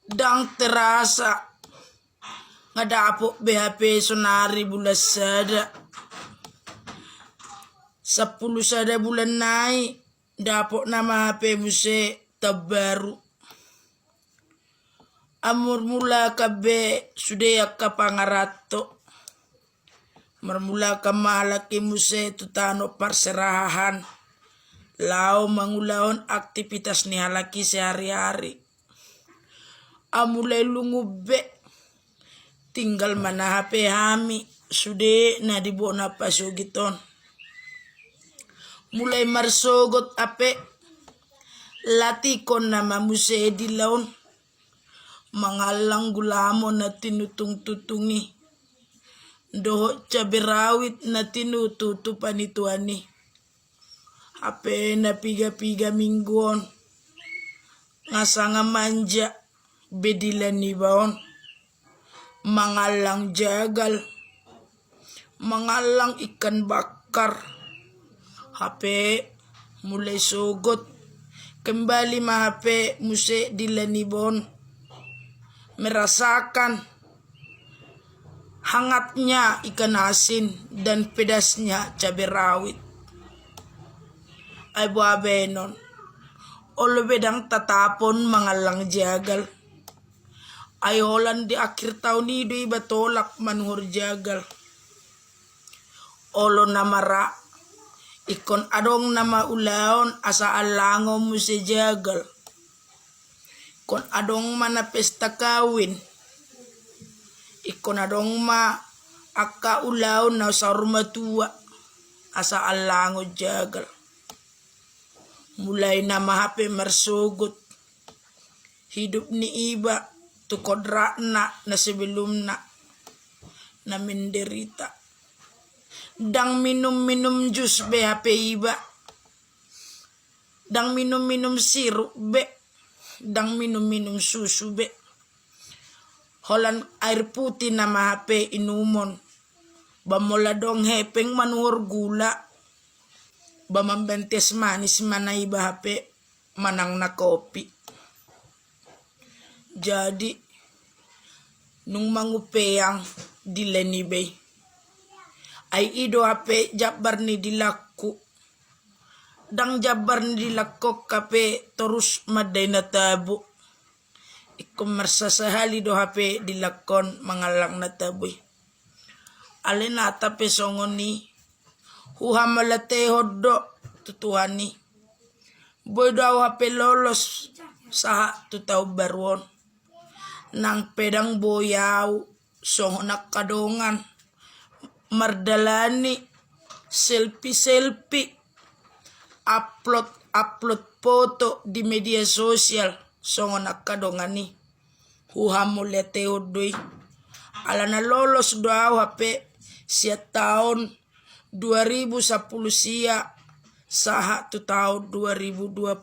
dang terasa ngadapo BHP sonari bulan sada 10 sada bulan naik dapok nama HP muse terbaru amur mula kabe sudah kapangarato mermula kamalaki muse tutano perserahan lau mangulaon aktivitas ni halaki sehari-hari amulai lungube tinggal mana HP hami sudah na dibona pasugiton mulai marsogot ape latikon nama muse di laon mangalang gulamo na tinutung tutungi doho caberawit na tinututu panituani ape na piga-piga mingguon ngasanga manja bedilan ni baon mangalang jagal mangalang ikan bakar HP mulai sogot kembali HP muse dilanibon merasakan hangatnya ikan asin dan pedasnya cabai rawit ay buabenon olo bedang tatapon mangalang jagal ayolan di akhir tahun ini iba tolak manuhur jagal olo namara ikon adong nama ulaon asa alango muse jagal kon adong mana pesta kawin ikon adong ma akka ulaon na sa rumah tua asa alango jagal mulai nama HP mersugut hidup ni iba tu kodrakna na sebelumna na menderita dang minum jus BHP iba dang minum sirup be dang minum susu be holan air putih nama HP inumon bamola dong hepeng manuhur gula bamambentes manis mana iba HP manang na kopi jadi nung mangupeang dilenibay ay ido HP jabar ni dilaku dang jabar ni dilakok kape terus maday na tabo ikom marsasahali do HP dilakon mangalang na taboy alin ata pesongon ni huhamalate hoddo tutuhani boy daw HP lolos sa tutaw barwon nang pedang boyaw song nakadongan mardalani selfie upload foto di media sosial songo nakadongani huhamulete odoy alana lolos doaw HP sia tahun 2010 sia saha tu tahun 2020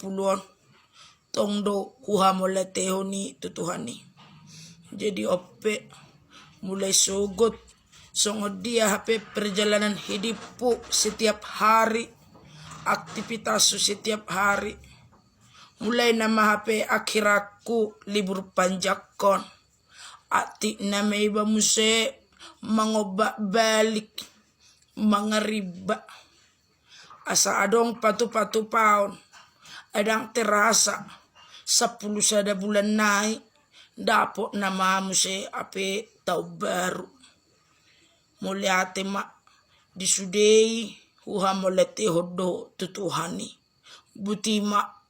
tongdo huhamulete honi tutuhani jadi ope mulai sogot songo dia HP perjalanan hidupku setiap hari aktivitas setiap hari mulai nama HP akhiraku libur panjakon ati nama iba muse mangobak balik mangariba asa adong patu paon adang terasa 10 sada bulan naik dapok nama muse HP tau baru muliate ma disudei huhamolete hodo tutuhani buti ma